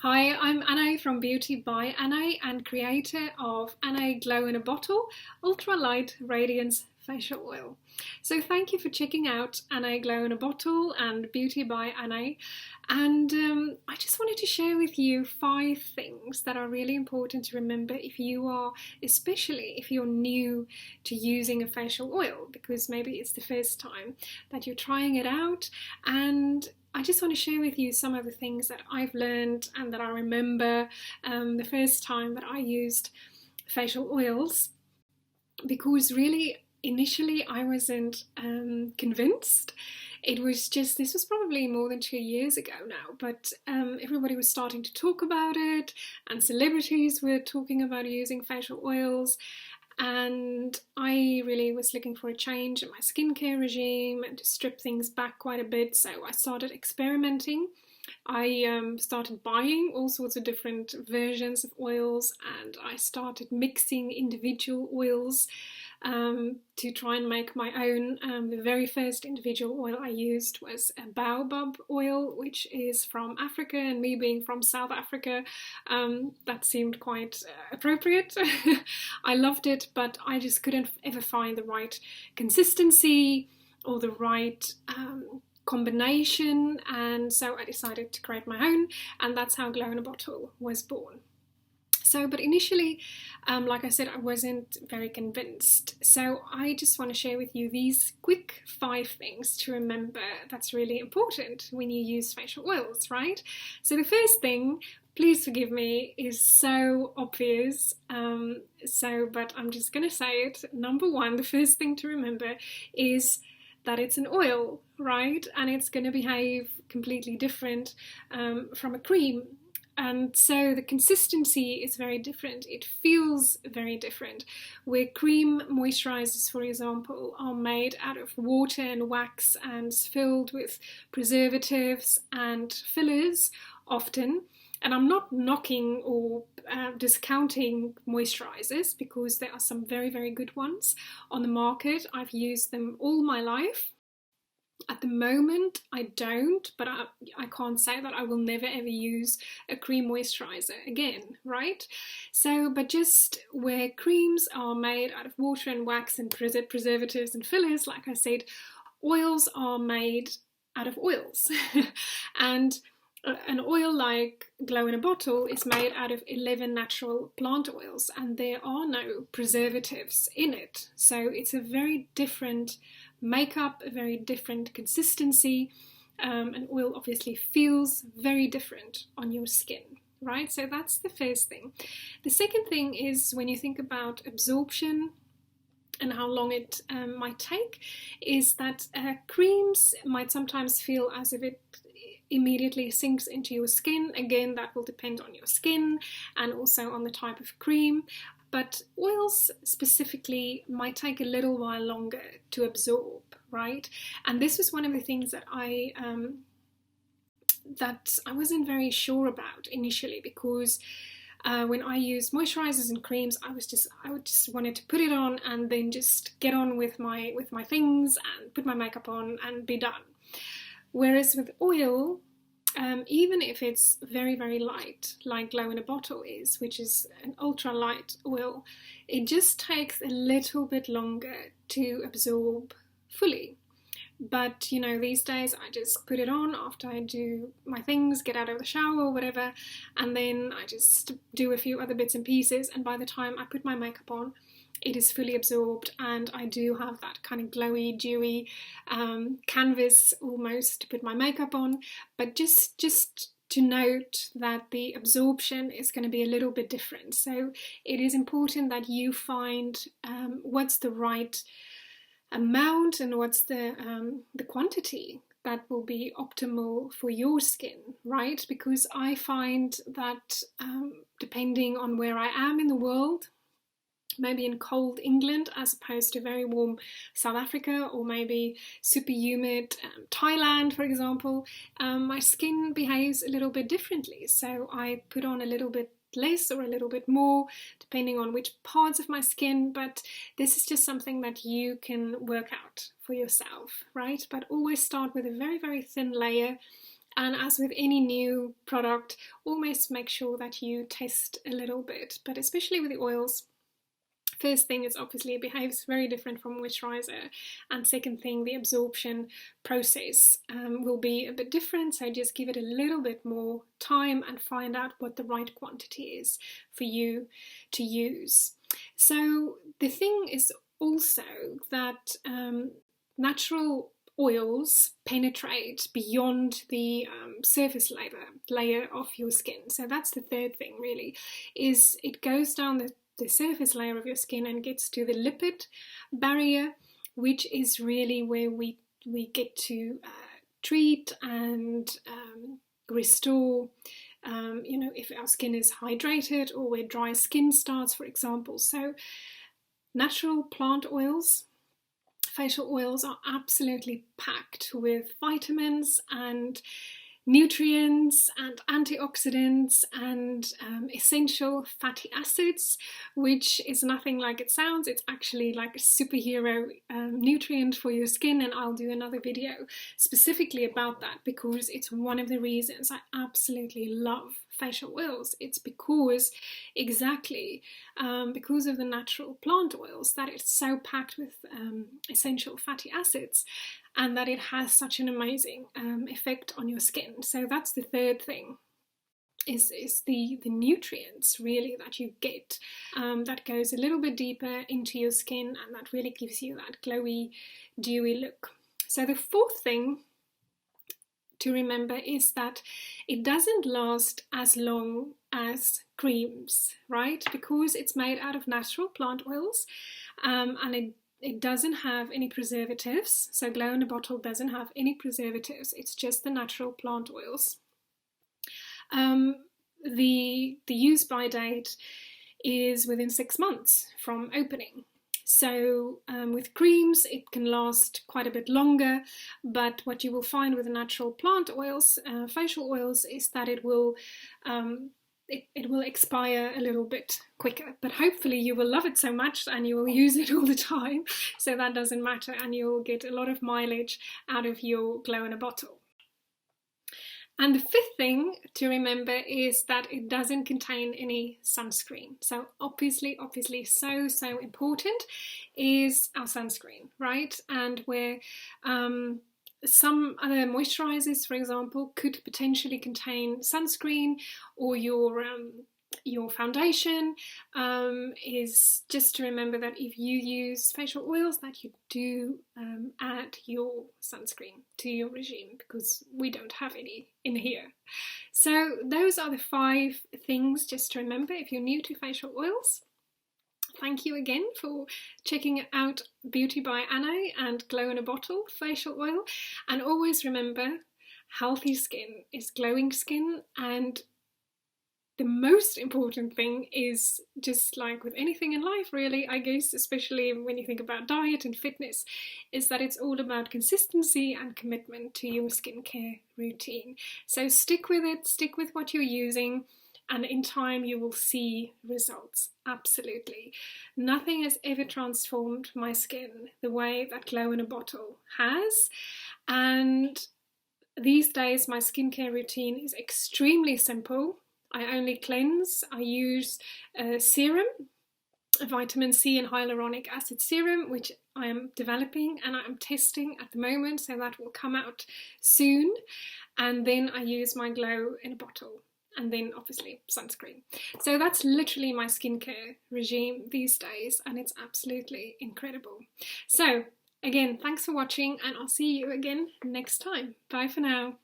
Hi, I'm Ané from Beauty by Ané and creator of Ané Glow in a Bottle Ultra Light Radiance Facial Oil. So thank you for checking out Ané Glow in a Bottle and Beauty by Ané. And I just wanted to share with you 5 things that are really important to remember if you are, especially if you're new to using a facial oil, because maybe it's the first time that you're trying it out. And I just want to share with you some of the things that I've learned and that I remember the first time that I used facial oils, because really initially I wasn't convinced. It was just, this was probably more than 2 years ago now, but everybody was starting to talk about it and celebrities were talking about using facial oils. And I really was looking for a change in my skincare regime and to strip things back quite a bit, so I started experimenting. I started buying all sorts of different versions of oils, and I started mixing individual oils to try and make my own. The very first individual oil I used was a baobab oil, which is from Africa, and me being from South Africa, that seemed quite appropriate. I loved it, but I just couldn't ever find the right consistency or the right combination, and so I decided to create my own, and that's how Glow in a Bottle was born. So, but initially, like I said, I wasn't very convinced. So I just want to share with you these quick 5 things to remember that's really important when you use facial oils, right? So the first thing, please forgive me, is so obvious. But I'm just going to say it. Number 1, the first thing to remember is that it's an oil, right? And it's going to behave completely different from a cream. And so the consistency is very different. It feels very different. Where cream moisturizers, for example, are made out of water and wax and filled with preservatives and fillers often. And I'm not knocking or discounting moisturizers, because there are some very, very good ones on the market. I've used them all my life. At the moment, I don't, but I can't say that I will never ever use a cream moisturizer again, right? So, but just where creams are made out of water and wax and preservatives and fillers, like I said, oils are made out of oils. And an oil like Glow in a Bottle is made out of 11 natural plant oils, and there are no preservatives in it. So it's a very different makeup, a very different consistency. An oil obviously feels very different on your skin, right? So that's the first thing. The second thing is, when you think about absorption and how long it might take, is that creams might sometimes feel as if it immediately sinks into your skin. Again, that will depend on your skin and also on the type of cream. But oils specifically might take a little while longer to absorb, right? And this was one of the things that I wasn't very sure about initially, because when I used moisturizers and creams, I would just wanted to put it on and then just get on with my things and put my makeup on and be done. Whereas with oil, even if it's very, very light, like Glow in a Bottle is, which is an ultra light oil, it just takes a little bit longer to absorb fully. But, you know, these days I just put it on after I do my things, get out of the shower or whatever, and then I just do a few other bits and pieces, and by the time I put my makeup on, it is fully absorbed, and I do have that kind of glowy, dewy canvas almost to put my makeup on. But just to note that the absorption is going to be a little bit different. So it is important that you find what's the right amount and what's the quantity that will be optimal for your skin, right? Because I find that depending on where I am in the world, maybe in cold England as opposed to very warm South Africa, or maybe super humid Thailand, for example, my skin behaves a little bit differently. So I put on a little bit less or a little bit more depending on which parts of my skin, but this is just something that you can work out for yourself, right? But always start with a very, very thin layer And as with any new product, always make sure that you test a little bit, but especially with the oils. First thing is obviously it behaves very different from moisturizer, and second thing, the absorption process will be a bit different, so just give it a little bit more time and find out what the right quantity is for you to use. So the thing is also that natural oils penetrate beyond the surface layer of your skin. So that's the third thing really, is it goes down the surface layer of your skin and gets to the lipid barrier, which is really where we get to treat and restore, if our skin is hydrated or where dry skin starts, for example. So natural plant oils, facial oils, are absolutely packed with vitamins and nutrients and antioxidants and essential fatty acids, which is nothing like it sounds. It's actually like a superhero nutrient for your skin, and I'll do another video specifically about that because it's one of the reasons I absolutely love facial oils. It's because because of the natural plant oils, that it's so packed with essential fatty acids, and that it has such an amazing effect on your skin. So that's the third thing, is the nutrients really that you get, that goes a little bit deeper into your skin, and that really gives you that glowy, dewy look. So the fourth thing to remember is that it doesn't last as long as creams, right? Because it's made out of natural plant oils, and it doesn't have any preservatives. So Glow in a Bottle doesn't have any preservatives. It's just the natural plant oils. The use by date is within 6 months from opening. So with creams, it can last quite a bit longer, but what you will find with the natural plant oils, facial oils, is that it will expire a little bit quicker, but hopefully you will love it so much and you will use it all the time, so that doesn't matter, and you'll get a lot of mileage out of your Glow in a Bottle. And the fifth thing to remember is that it doesn't contain any sunscreen. So obviously so important is our sunscreen, right? And where some other moisturizers, for example, could potentially contain sunscreen, or your foundation, is just to remember that if you use facial oils, that you do add your sunscreen to your regime, because we don't have any in here. So those are the 5 things just to remember if you're new to facial oils. Thank you again for checking out Beauty by Ané and Glow in a Bottle facial oil. And always remember, healthy skin is glowing skin, and the most important thing is, just like with anything in life really, I guess, especially when you think about diet and fitness, is that it's all about consistency and commitment to your skincare routine. So stick with it, stick with what you're using, and in time you will see results, absolutely. Nothing has ever transformed my skin the way that Glow in a Bottle has, and these days my skincare routine is extremely simple. I only cleanse. I use a serum, a vitamin C and hyaluronic acid serum, which I am developing and I am testing at the moment, so that will come out soon. And then I use my Glow in a Bottle, and then obviously sunscreen. So that's literally my skincare regime these days, and it's absolutely incredible. So again, thanks for watching, and I'll see you again next time. Bye for now.